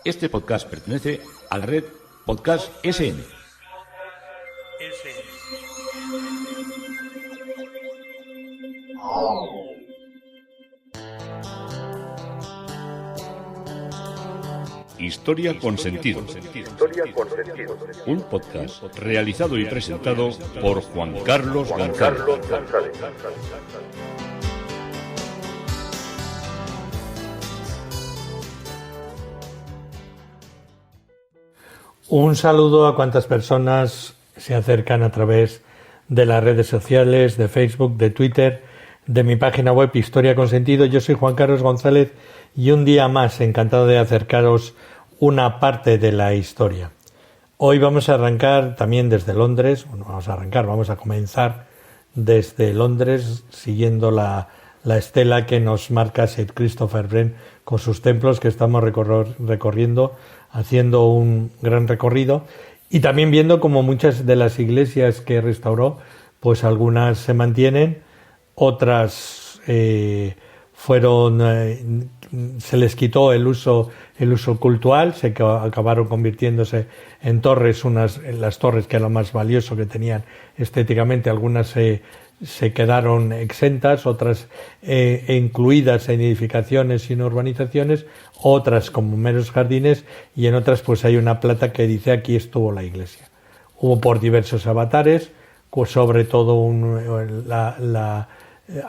Este podcast pertenece a la red Podcast SN. Historia con sentido. Un podcast realizado y presentado por Juan Carlos González. Un saludo a cuantas personas se acercan a través de las redes sociales, de Facebook, de Twitter, de mi página web Historia con Sentido. Yo soy Juan Carlos González y un día más encantado de acercaros una parte de la historia. Hoy vamos a arrancar también desde Londres, vamos a comenzar desde Londres siguiendo la estela que nos marca St. Christopher Wren con sus templos que estamos recorriendo, haciendo un gran recorrido y también viendo como muchas de las iglesias que restauró, pues algunas se mantienen, otras se les quitó el uso cultural, acabaron convirtiéndose en torres, las torres que era lo más valioso que tenían estéticamente, algunas se quedaron exentas, otras incluidas en edificaciones y en urbanizaciones, otras como meros jardines, y en otras pues hay una plata que dice aquí estuvo la iglesia. Hubo por diversos avatares, sobre todo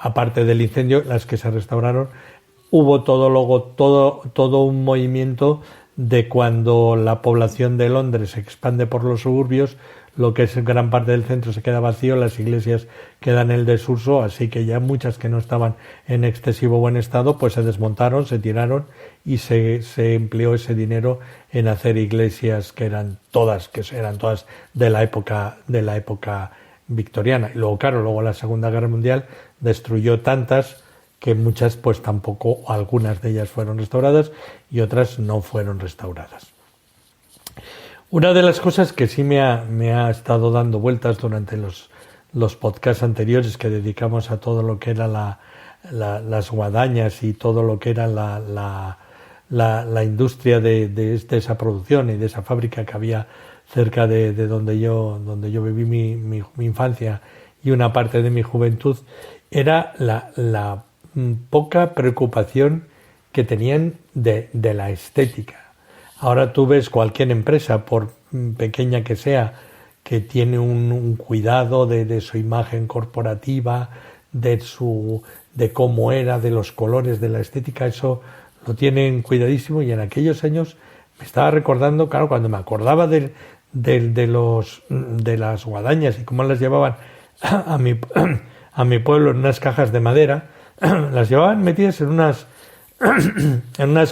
aparte del incendio, las que se restauraron, hubo todo un movimiento de cuando la población de Londres se expande por los suburbios, lo que es gran parte del centro se queda vacío, las iglesias quedan en el desuso, así que ya muchas que no estaban en excesivo buen estado, pues se desmontaron, se tiraron y se empleó ese dinero en hacer iglesias que eran todas de la época victoriana. Y luego la Segunda Guerra Mundial destruyó tantas que muchas pues tampoco, algunas de ellas fueron restauradas y otras no fueron restauradas. Una de las cosas que sí me ha estado dando vueltas durante los podcasts anteriores que dedicamos a todo lo que era las guadañas y todo lo que era la industria de esa producción y de esa fábrica que había cerca de donde yo viví mi infancia y una parte de mi juventud, era la poca preocupación que tenían de la estética. Ahora tú ves cualquier empresa, por pequeña que sea, que tiene un cuidado de su imagen corporativa, de cómo era, de los colores, de la estética, eso lo tienen cuidadísimo. Y en aquellos años me estaba recordando, claro, cuando me acordaba de las guadañas y cómo las llevaban a mi pueblo en unas cajas de madera, las llevaban metidas en unas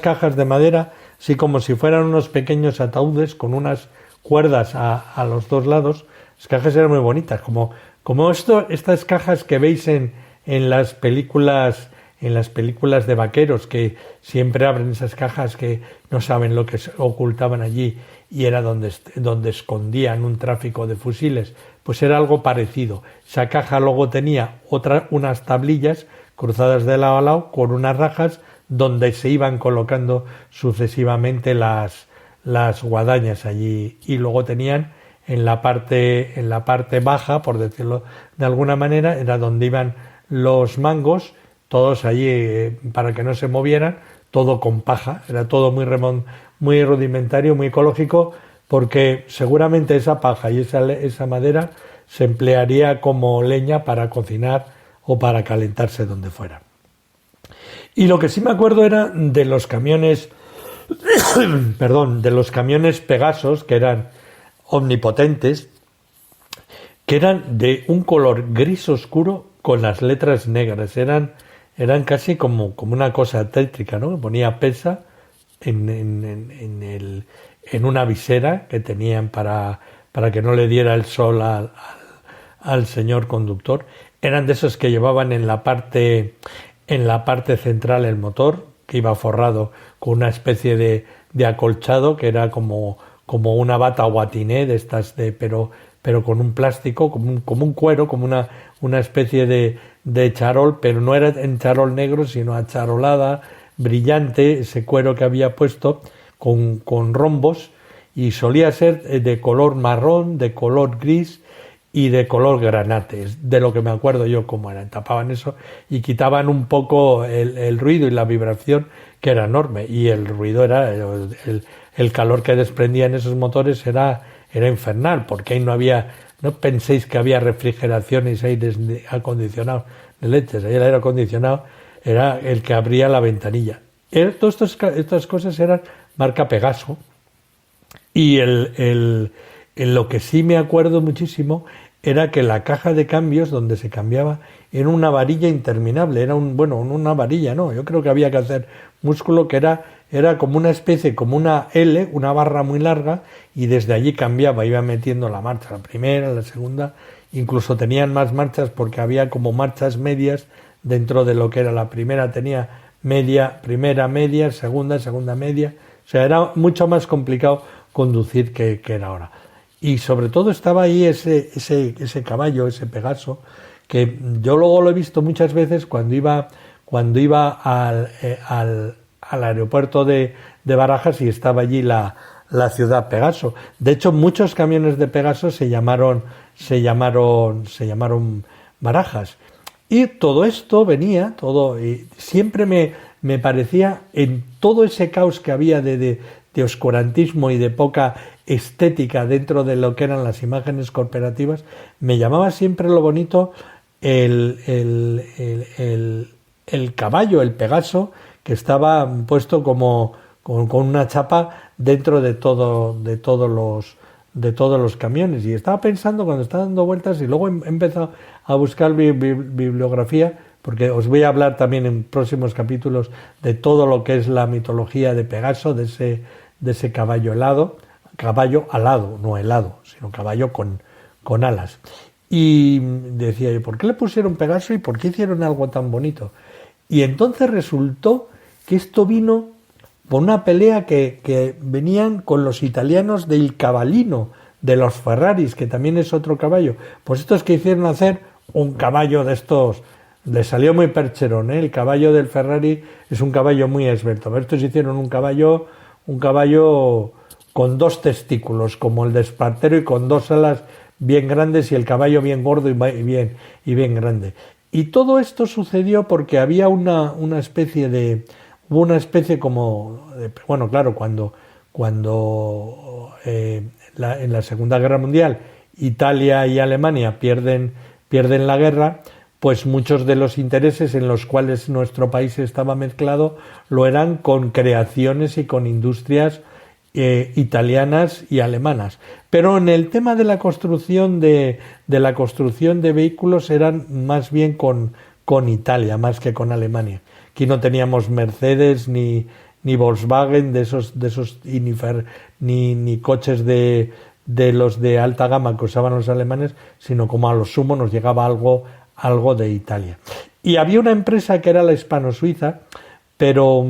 cajas de madera, así como si fueran unos pequeños ataúdes con unas cuerdas a los dos lados. Las cajas eran muy bonitas, como estas cajas que veis en las películas de vaqueros, que siempre abren esas cajas que no saben lo que ocultaban allí y era donde escondían un tráfico de fusiles. Pues era algo parecido. Esa caja luego tenía unas tablillas cruzadas de lado a lado con unas rajas donde se iban colocando sucesivamente las guadañas allí, y luego tenían en la parte baja, por decirlo de alguna manera, era donde iban los mangos, todos allí para que no se movieran, todo con paja, era todo muy rudimentario, muy ecológico, porque seguramente esa paja y esa madera se emplearía como leña para cocinar o para calentarse donde fuera. Y lo que sí me acuerdo era de los camiones, de los camiones Pegasos, que eran omnipotentes, que eran de un color gris oscuro con las letras negras. Eran casi como una cosa tétrica, ¿no? Ponía PESA en una visera que tenían para que no le diera el sol al señor conductor. Eran de esos que llevaban en la parte central el motor, que iba forrado con una especie de acolchado que era como una bata guatiné de estas pero con un plástico, como un cuero, como una especie de charol, pero no era en charol negro, sino acharolada, brillante, ese cuero que había puesto, con rombos, y solía ser de color marrón, de color gris y de color granate, de lo que me acuerdo yo cómo era. Tapaban eso y quitaban un poco el ruido y la vibración, que era enorme, y el ruido era el calor que desprendían esos motores era infernal, porque ahí no penséis que había refrigeración y aires acondicionados de leches. Ahí el aire acondicionado era el que abría la ventanilla. Todas estas cosas eran marca Pegaso. Y lo que sí me acuerdo muchísimo era que la caja de cambios donde se cambiaba era una varilla interminable, una varilla, no, yo creo que había que hacer músculo, que era como una especie, como una L, una barra muy larga, y desde allí cambiaba, iba metiendo la marcha, la primera, la segunda, incluso tenían más marchas porque había como marchas medias dentro de lo que era la primera, tenía media, primera media, segunda media, o sea, era mucho más complicado conducir que era ahora. Y sobre todo estaba ahí ese caballo, ese Pegaso, que yo luego lo he visto muchas veces cuando iba al aeropuerto de Barajas, y estaba allí la ciudad Pegaso. De hecho, muchos camiones de Pegaso se llamaron Barajas. Y todo esto venía, y siempre me parecía, en todo ese caos que había de oscurantismo y de poca estética dentro de lo que eran las imágenes corporativas, me llamaba siempre lo bonito el caballo, el Pegaso, que estaba puesto como con una chapa dentro de todos los camiones. Y estaba pensando cuando estaba dando vueltas, y luego he empezado a buscar bibliografía, porque os voy a hablar también en próximos capítulos de todo lo que es la mitología de Pegaso, de ese caballo alado, no helado, sino caballo con alas. Y decía yo, ¿por qué le pusieron Pegaso y por qué hicieron algo tan bonito? Y entonces resultó que esto vino por una pelea que venían con los italianos del Cavallino, de los Ferraris, que también es otro caballo. Pues estos que hicieron hacer un caballo de estos, le salió muy percherón, ¿eh? El caballo del Ferrari es un caballo muy esbelto, pero estos hicieron un caballo con 2 testículos, como el de Espartero, y con 2 alas bien grandes, y el caballo bien gordo y bien grande. Y todo esto sucedió porque había una especie como de, bueno, claro, cuando en la Segunda Guerra Mundial Italia y Alemania pierden la guerra, pues muchos de los intereses en los cuales nuestro país estaba mezclado lo eran con creaciones y con industrias italianas y alemanas. Pero en el tema de la construcción de vehículos eran más bien con Italia, más que con Alemania. Aquí no teníamos Mercedes ni Volkswagen de esos ni coches de los de alta gama que usaban los alemanes, sino como a lo sumo nos llegaba algo de Italia. Y había una empresa que era la hispano-suiza, pero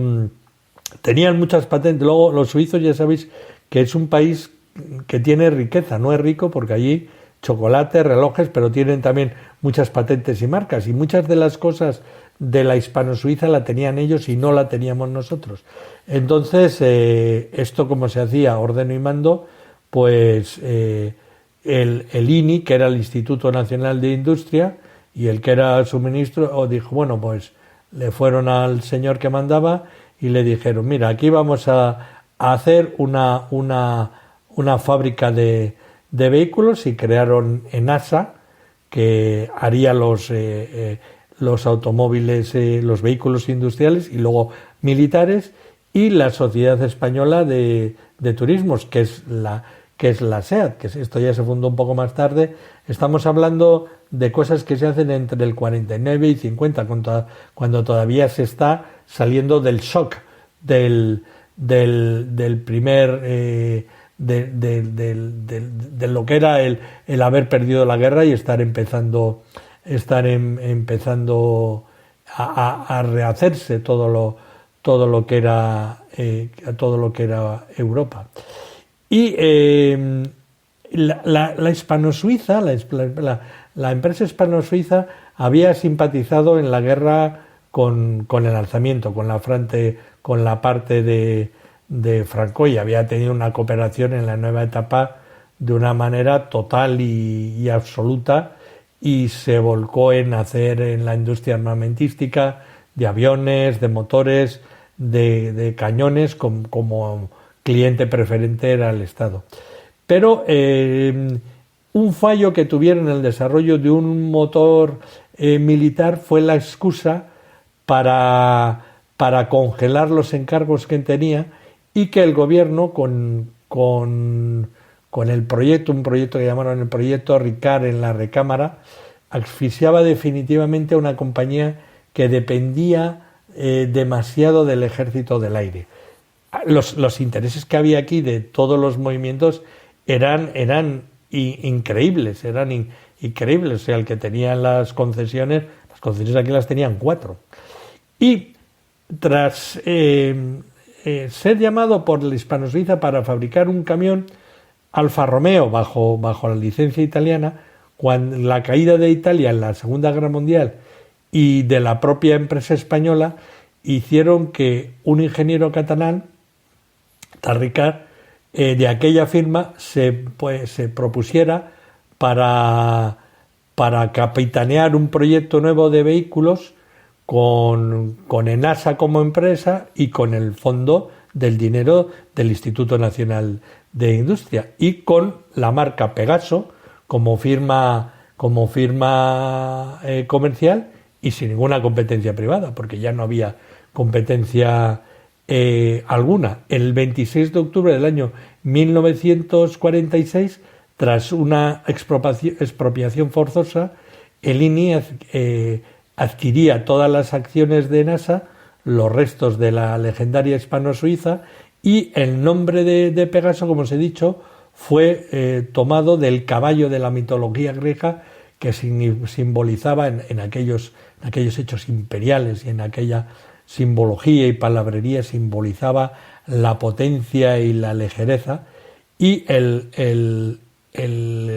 tenían muchas patentes. Luego los suizos, ya sabéis que es un país que tiene riqueza, no es rico porque allí chocolate, relojes, pero tienen también muchas patentes y marcas, y muchas de las cosas de la hispano-suiza la tenían ellos y no la teníamos nosotros. Entonces, esto como se hacía ordeno y mando, pues el INI, que era el Instituto Nacional de Industria, y el que era su ministro, dijo, bueno, pues le fueron al señor que mandaba y le dijeron, mira, aquí vamos a hacer una fábrica de vehículos, y crearon ENASA, que haría los automóviles, los vehículos industriales y luego militares, y la Sociedad Española de Turismos, que es la SEAT, que esto ya se fundó un poco más tarde. Estamos hablando de cosas que se hacen entre el 49 y 50, cuando todavía se está saliendo del shock del primer de lo que era el haber perdido la guerra y estar empezando a rehacerse todo lo que era Europa. Y la hispano-suiza, la empresa hispano-suiza había simpatizado en la guerra con el alzamiento, con la parte de Franco y había tenido una cooperación en la nueva etapa de una manera total y absoluta, y se volcó en hacer en la industria armamentística de aviones, de motores, de cañones, como cliente preferente era el Estado. Pero un fallo que tuvieron en el desarrollo de un motor militar fue la excusa para congelar los encargos que tenía, y que el gobierno con el proyecto, un proyecto que llamaron el proyecto Ricard en la recámara, asfixiaba definitivamente a una compañía que dependía demasiado del ejército del aire. Los intereses que había aquí de todos los movimientos eran increíbles, o sea, el que tenía las concesiones aquí las tenían 4. Y tras ser llamado por la Hispano-Suiza para fabricar un camión Alfa Romeo bajo la licencia italiana, cuando la caída de Italia en la Segunda Guerra Mundial y de la propia empresa española hicieron que un ingeniero catalán, Ricard, de aquella firma se propusiera para capitanear un proyecto nuevo de vehículos con ENASA como empresa y con el fondo del dinero del Instituto Nacional de Industria, y con la marca Pegaso como firma comercial y sin ninguna competencia privada, porque ya no había competencia alguna. El 26 de octubre del año 1946, tras una expropiación forzosa, el INI adquiría todas las acciones de NASA, los restos de la legendaria hispano-suiza, y el nombre de Pegaso, como os he dicho, fue tomado del caballo de la mitología griega, que simbolizaba en aquellos hechos imperiales y en aquella simbología y palabrería, simbolizaba la potencia y la ligereza, y el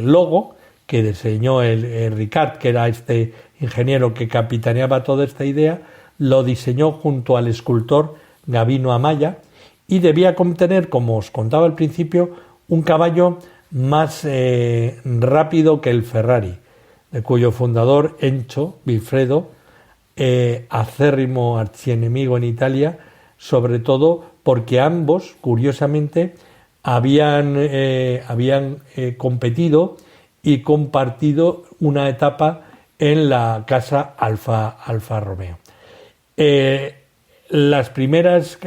logo que diseñó el Ricard, que era este ingeniero que capitaneaba toda esta idea, lo diseñó junto al escultor Gabino Amaya, y debía contener, como os contaba al principio, un caballo más rápido que el Ferrari, de cuyo fundador, Enzo Vilfredo, acérrimo archienemigo en Italia, sobre todo porque ambos, curiosamente, habían competido y compartido una etapa en la casa Alfa Romeo. Las primeras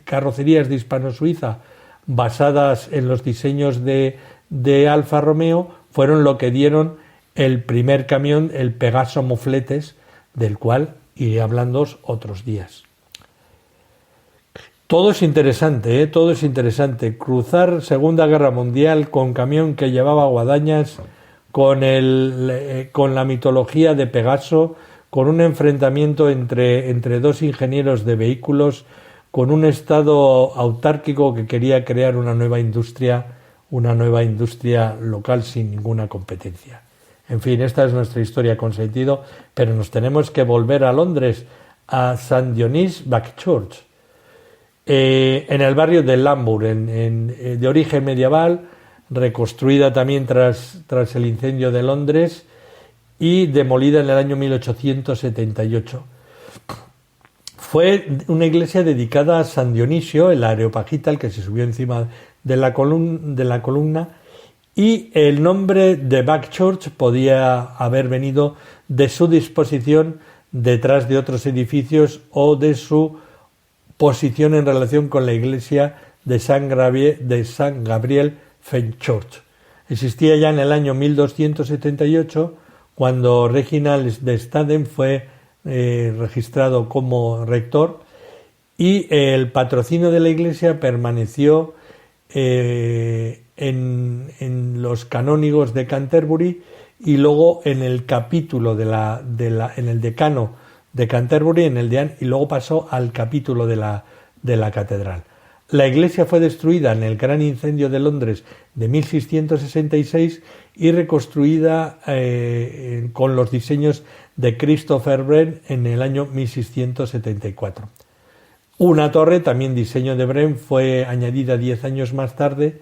carrocerías de Hispano-Suiza basadas en los diseños de Alfa Romeo fueron lo que dieron el primer camión, el Pegaso Mofletes, del cual iré hablando otros días. Todo es interesante, todo es interesante. Cruzar Segunda Guerra Mundial con camión que llevaba guadañas, con la mitología de Pegaso, con un enfrentamiento entre dos ingenieros de vehículos, con un Estado autárquico que quería crear una nueva industria local sin ninguna competencia. En fin, esta es nuestra historia con sentido, pero nos tenemos que volver a Londres, a St. Denis Baptist, en el barrio de Lambourn, de origen medieval, reconstruida también tras el incendio de Londres y demolida en el año 1878. Fue una iglesia dedicada a San Dionisio, el Areopagita, el que se subió encima de la columna, y el nombre de Baptist podía haber venido de su disposición detrás de otros edificios o de su posición en relación con la iglesia de San Gabriel Fenchurch. Existía ya en el año 1278, cuando Reginald de Staden fue registrado como rector, y el patrocinio de la iglesia permaneció en los canónigos de Canterbury y luego en el capítulo en el decano de Canterbury, en el deán, y luego pasó al capítulo de la catedral. La iglesia fue destruida en el gran incendio de Londres de 1666 y reconstruida con los diseños de Christopher Wren en el año 1674. Una torre, también diseño de Wren, fue añadida 10 años más tarde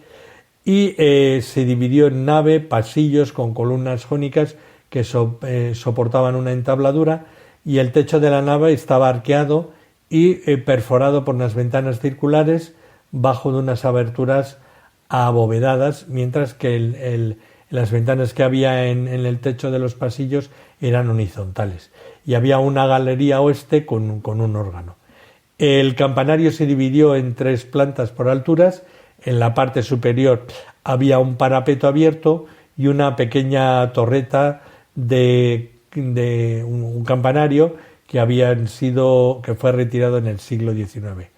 y se dividió en nave, pasillos con columnas jónicas que soportaban una entabladura, y el techo de la nave estaba arqueado y perforado por unas ventanas circulares bajo de unas aberturas abovedadas, mientras que las ventanas que había en el techo de los pasillos eran horizontales, y había una galería oeste con un órgano. El campanario se dividió en 3 plantas por alturas. En la parte superior había un parapeto abierto y una pequeña torreta de un campanario que fue retirado en el siglo XIX.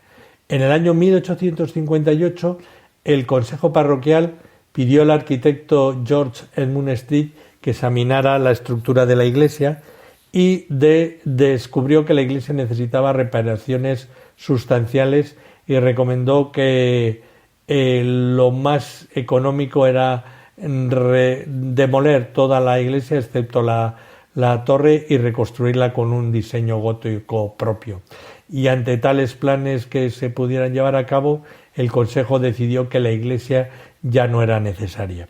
En el año 1858 el Consejo Parroquial pidió al arquitecto George Edmund Street que examinara la estructura de la iglesia y descubrió que la iglesia necesitaba reparaciones sustanciales y recomendó que lo más económico era demoler toda la iglesia excepto la torre y reconstruirla con un diseño gótico propio. Y ante tales planes que se pudieran llevar a cabo, el Consejo decidió que la iglesia ya no era necesaria.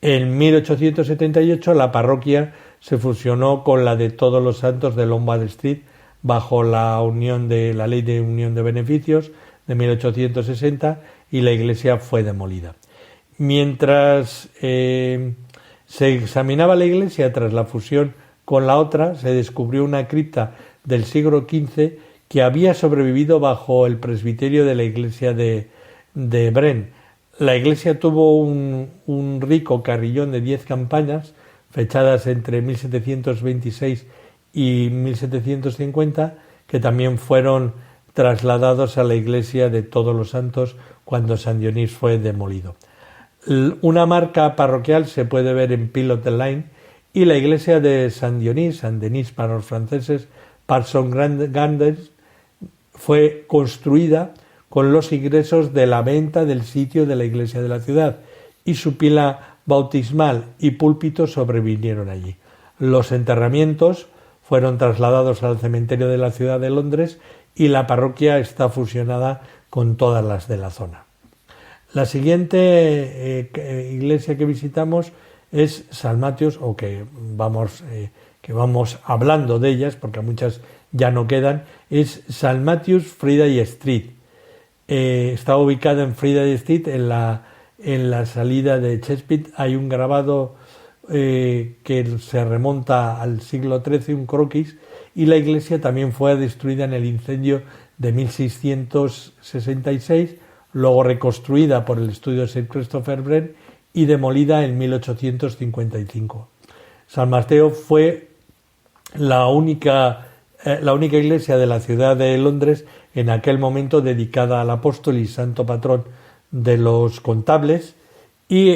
En 1878 la parroquia se fusionó con la de Todos los Santos de Lombard Street bajo la Ley de Unión de Beneficios de 1860, y la iglesia fue demolida. Mientras se examinaba la iglesia tras la fusión con la otra, se descubrió una cripta del siglo XV que había sobrevivido bajo el presbiterio de la iglesia de Wren. La iglesia tuvo un rico carillón de 10 campanas fechadas entre 1726 y 1750, que también fueron trasladados a la iglesia de Todos los Santos cuando San Dionís fue demolido. Una marca parroquial se puede ver en Pilot Line, y la iglesia de San Denis para los franceses, Parson Gardens, fue construida con los ingresos de la venta del sitio de la iglesia de la ciudad, y su pila bautismal y púlpito sobrevinieron allí. Los enterramientos fueron trasladados al cementerio de la ciudad de Londres, y la parroquia está fusionada con todas las de la zona. La siguiente iglesia que visitamos es St. Matthews, o que vamos hablando de ellas porque muchas ya no quedan. Es St. Matthews Friday Street. Está ubicada en Friday Street, en la salida de Chesapeake. Hay un grabado que se remonta al siglo XIII, un croquis, y la iglesia también fue destruida en el incendio de 1666, luego reconstruida por el estudio Sir Christopher Wren y demolida en 1855. San Mateo fue la única iglesia de la ciudad de Londres en aquel momento dedicada al apóstol y santo patrón de los contables, y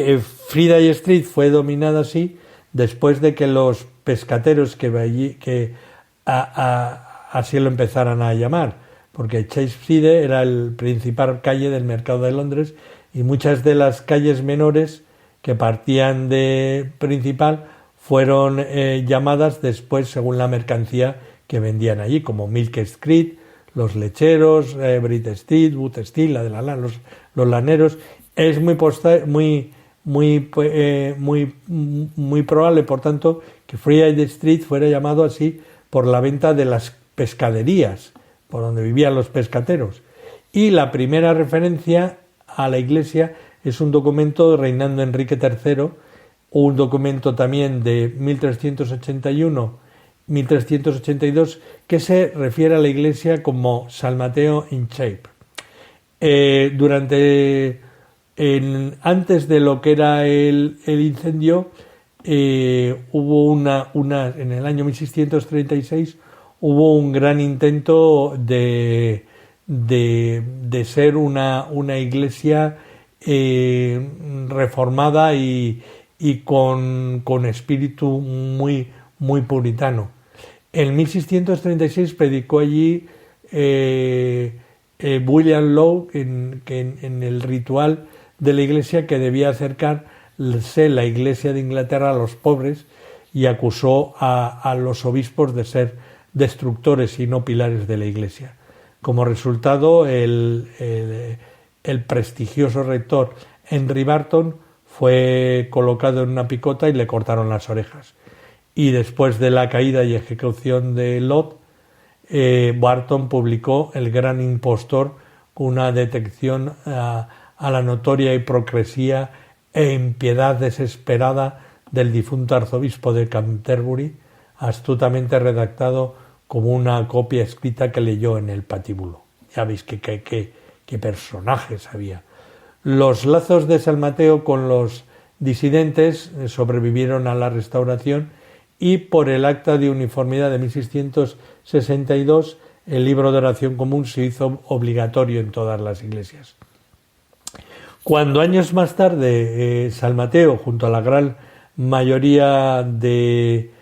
Friday Street fue dominada así después de que los pescateros así lo empezaran a llamar, porque Cheapside era el principal calle del mercado de Londres, y muchas de las calles menores que partían de principal fueron llamadas después según la mercancía que vendían allí, como Milk Street, los lecheros, Brit Street, Wood Street, la de los laneros. Es muy probable, por tanto, que Friday Street fuera llamado así por la venta de las pescaderías, por donde vivían los pescateros. Y la primera referencia a la iglesia es un documento reinando Enrique III, un documento también de 1381-1382, que se refiere a la iglesia como San Mateo in Shape. Antes de lo que era el incendio, hubo en el año 1636 hubo un gran intento de ser una iglesia reformada y con espíritu muy puritano. En 1636 predicó allí William Law en el ritual de la iglesia que debía acercarse la iglesia de Inglaterra a los pobres, y acusó a los obispos de ser destructores y no pilares de la iglesia. Como resultado, el prestigioso rector Henry Barton fue colocado en una picota y le cortaron las orejas. Y después de la caída y ejecución de Lot, Barton publicó El gran impostor, una detección a la notoria hipocresía e impiedad desesperada del difunto arzobispo de Canterbury, astutamente redactado como una copia escrita que leyó en el patíbulo. Ya veis qué personajes había. Los lazos de San Mateo con los disidentes sobrevivieron a la Restauración y por el Acta de Uniformidad de 1662 el libro de oración común se hizo obligatorio en todas las iglesias. Cuando años más tarde San Mateo, junto a la gran mayoría de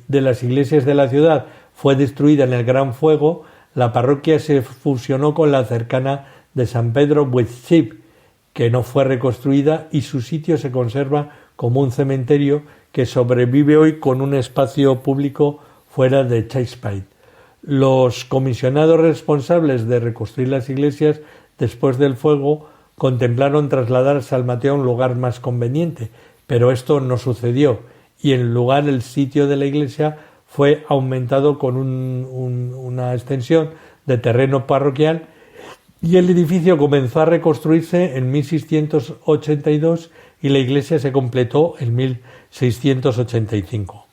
las iglesias de la ciudad, fue destruida en el Gran Fuego, la parroquia se fusionó con la cercana de San Pedro Westship, que no fue reconstruida, y su sitio se conserva como un cementerio que sobrevive hoy con un espacio público fuera de Cheapside. Los comisionados responsables de reconstruir las iglesias después del fuego contemplaron trasladar a San Mateo a un lugar más conveniente, pero esto no sucedió y en lugar el sitio de la iglesia fue aumentado con una extensión de terreno parroquial y el edificio comenzó a reconstruirse en 1682 y la iglesia se completó en 1685.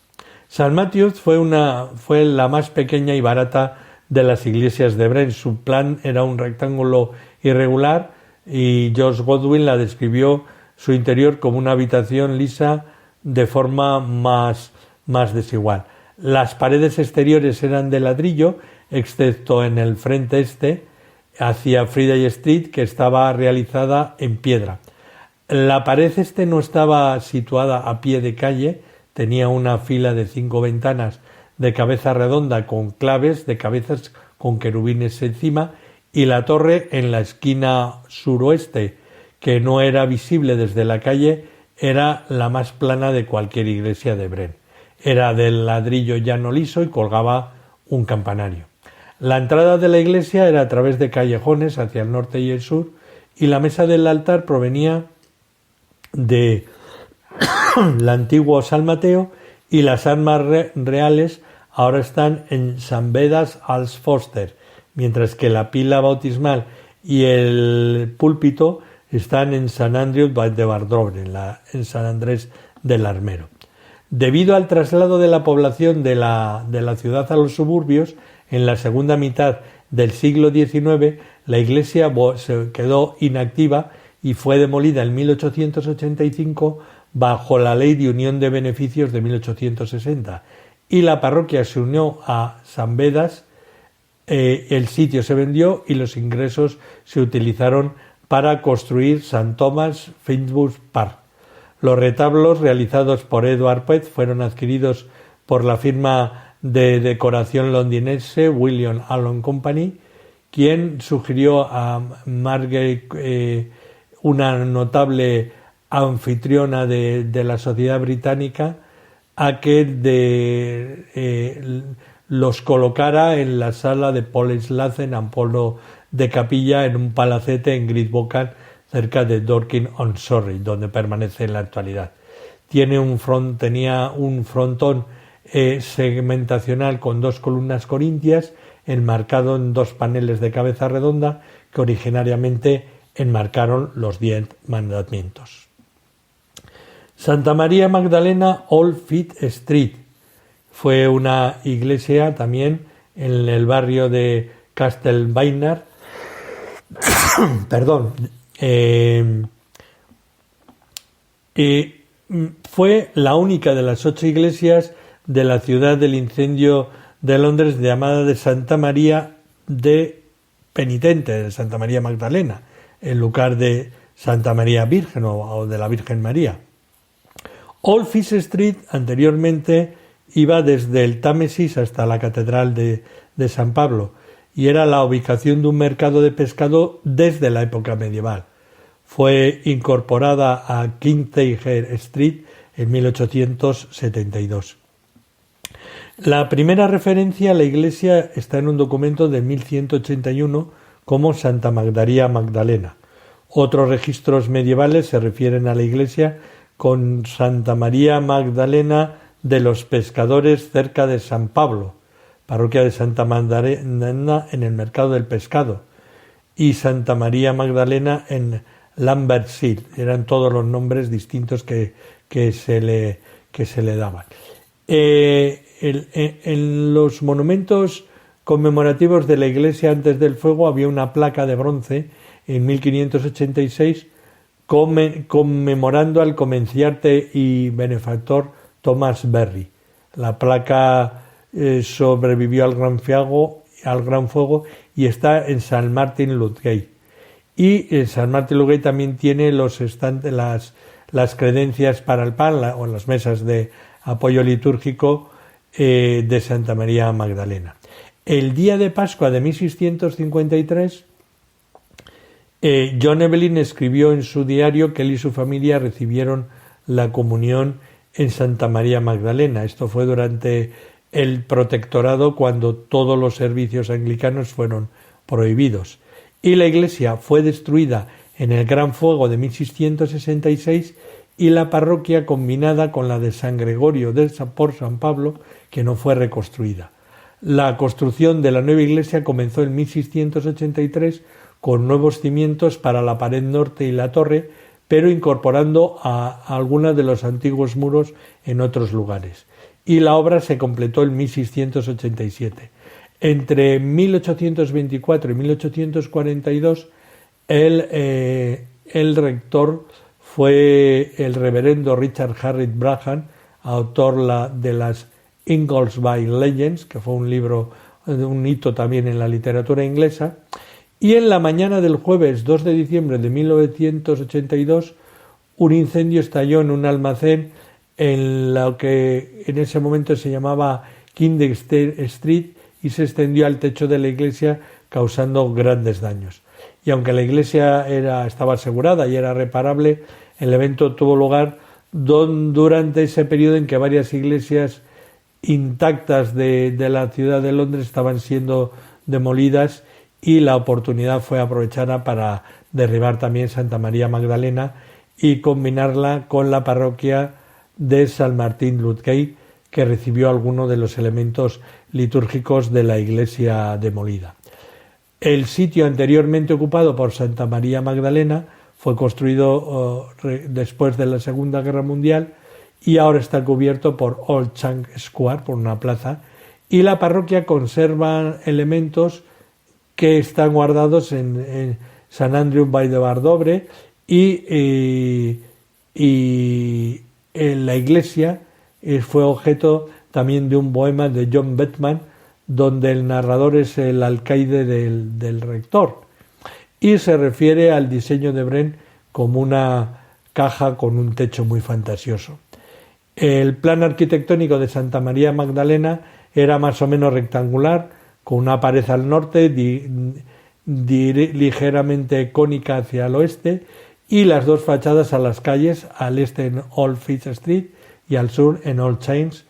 St. Matthew's fue la más pequeña y barata de las iglesias de Brent. Su plan era un rectángulo irregular y George Godwin la describió su interior como una habitación lisa de forma más desigual. Las paredes exteriores eran de ladrillo, excepto en el frente este, hacia Friday Street, que estaba realizada en piedra. La pared este no estaba situada a pie de calle, tenía una fila de 5 ventanas de cabeza redonda con claves de cabezas con querubines encima y la torre en la esquina suroeste, que no era visible desde la calle, era la más plana de cualquier iglesia de Brent. Era del ladrillo llano liso y colgaba un campanario. La entrada de la iglesia era a través de callejones hacia el norte y el sur y la mesa del altar provenía de el antiguo San Mateo y las armas reales ahora están en St. Bedas als Foster, mientras que la pila bautismal y el púlpito están en St. Andrew de Bardrobre, en San Andrés del Armero. Debido al traslado de la población de la ciudad a los suburbios, en la segunda mitad del siglo XIX, la iglesia se quedó inactiva y fue demolida en 1885 bajo la Ley de Unión de Beneficios de 1860 y la parroquia se unió a St. Bedas. El sitio se vendió y los ingresos se utilizaron para construir St. Thomas Finsbury Park. Los retablos realizados por Edward Pett fueron adquiridos por la firma de decoración londinense William Allen Company, quien sugirió a Margaret, una notable anfitriona de la sociedad británica, a que los colocara en la sala de Paul Slacen en Polo de Capilla en un palacete en Great Bocan, cerca de Dorking-on-Surrey, donde permanece en la actualidad. Tenía un frontón segmentacional con 2 columnas corintias, enmarcado en 2 paneles de cabeza redonda que originariamente enmarcaron los 10 mandamientos. Santa María Magdalena, Old Fleet Street, fue una iglesia también en el barrio de Castlebainar. Fue la única de las 8 iglesias de la ciudad del incendio de Londres llamada de Santa María de Penitente, de Santa María Magdalena, en lugar de Santa María Virgen o de la Virgen María. Old Fleet Street anteriormente iba desde el Támesis hasta la Catedral de San Pablo y era la ubicación de un mercado de pescado desde la época medieval. Fue incorporada a King Thayer Street en 1872. La primera referencia a la iglesia está en un documento de 1181 como Santa María Magdalena. Otros registros medievales se refieren a la iglesia con Santa María Magdalena de los Pescadores cerca de San Pablo, parroquia de Santa Magdalena en el Mercado del Pescado, y Santa María Magdalena en Lambertseal. Eran todos los nombres distintos que se le daban. En los monumentos conmemorativos de la iglesia antes del fuego había una placa de bronce en 1586 conmemorando al comerciante y benefactor Thomas Berry. La placa sobrevivió al gran fuego y está en St. Martin Ludgate. Y St. Martin Ludgate también tiene las credencias para el pan o las mesas de apoyo litúrgico de Santa María Magdalena. El día de Pascua de 1653, John Evelyn escribió en su diario que él y su familia recibieron la comunión en Santa María Magdalena. Esto fue durante el protectorado, cuando todos los servicios anglicanos fueron prohibidos. Y la iglesia fue destruida en el Gran Fuego de 1666 y la parroquia combinada con la de San Gregorio por San Pablo, que no fue reconstruida. La construcción de la nueva iglesia comenzó en 1683 con nuevos cimientos para la pared norte y la torre, pero incorporando a algunos de los antiguos muros en otros lugares. Y la obra se completó en 1687. Entre 1824 y 1842 el rector fue el reverendo Richard Harrit Braham, autor de las Inglesby Legends, que fue un libro, un hito también en la literatura inglesa. Y en la mañana del jueves 2 de diciembre de 1982, un incendio estalló en un almacén en lo que en ese momento se llamaba King Street y se extendió al techo de la iglesia, causando grandes daños. Y aunque la iglesia estaba asegurada y era reparable, el evento tuvo lugar durante ese periodo en que varias iglesias intactas de la ciudad de Londres estaban siendo demolidas, y la oportunidad fue aprovechada para derribar también Santa María Magdalena y combinarla con la parroquia de St. Martin Ludgate, que recibió algunos de los elementos litúrgicos de la iglesia demolida. El sitio anteriormente ocupado por Santa María Magdalena fue construido después de la Segunda Guerra Mundial y ahora está cubierto por Old Church Square, por una plaza, y la parroquia conserva elementos que están guardados en San Andrew by the Bardobre y en la iglesia fue objeto también de un poema de John Bettman, donde el narrador es el alcaide del rector, y se refiere al diseño de Bren como una caja con un techo muy fantasioso. El plan arquitectónico de Santa María Magdalena era más o menos rectangular, con una pared al norte ligeramente cónica hacia el oeste y las dos fachadas a las calles, al este en Old Fitz Street y al sur en Old Chains,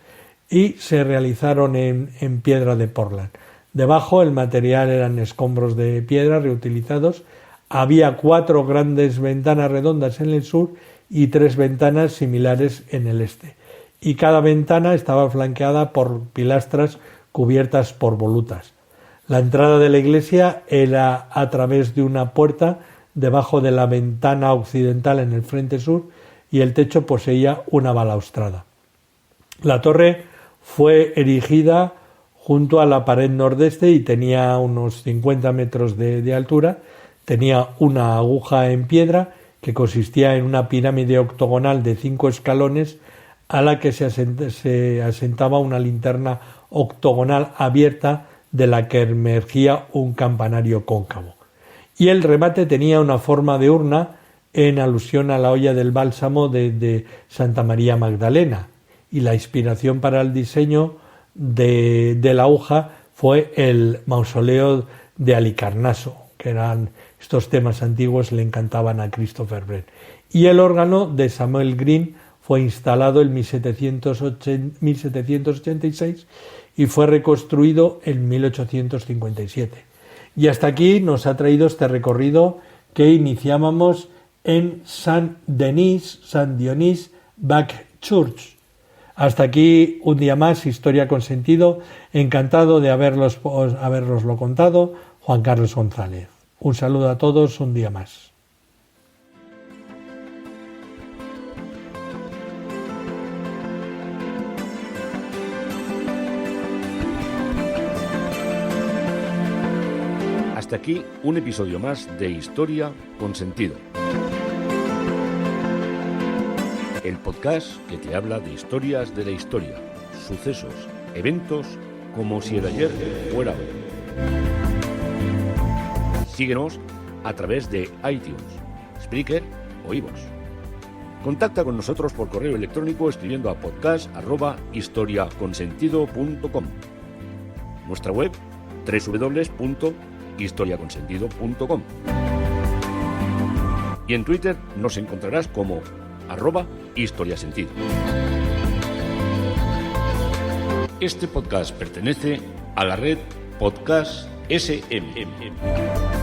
y se realizaron en piedra de Portland. Debajo el material eran escombros de piedra reutilizados. Había 4 grandes ventanas redondas en el sur y 3 ventanas similares en el este. Y cada ventana estaba flanqueada por pilastras cubiertas por volutas. La entrada de la iglesia era a través de una puerta debajo de la ventana occidental en el frente sur, y el techo poseía una balaustrada. La torre fue erigida junto a la pared nordeste y tenía unos 50 metros de altura. Tenía una aguja en piedra que consistía en una pirámide octogonal de 5 escalones a la que se asentaba una linterna octogonal abierta de la que emergía un campanario cóncavo. Y el remate tenía una forma de urna en alusión a la olla del bálsamo de Santa María Magdalena, y la inspiración para el diseño de la aguja fue el mausoleo de Halicarnaso, que eran estos temas antiguos, le encantaban a Christopher Wren. Y el órgano de Samuel Green fue instalado en 1786 y fue reconstruido en 1857. Y hasta aquí nos ha traído este recorrido que iniciábamos en Saint-Dionys Back Church. Hasta aquí un día más, Historia con Sentido. Encantado de haberoslo contado, Juan Carlos González. Un saludo a todos, un día más. Hasta aquí un episodio más de Historia con Sentido. El podcast que te habla de historias de la historia, sucesos, eventos, como si el ayer fuera hoy. Síguenos a través de iTunes, Spreaker o iVoox. Contacta con nosotros por correo electrónico escribiendo a podcast@historiaconsentido.com. Nuestra web www.historiaconsentido.com. Y en Twitter nos encontrarás como @historiasentido. Este podcast pertenece a la red Podcast SMM.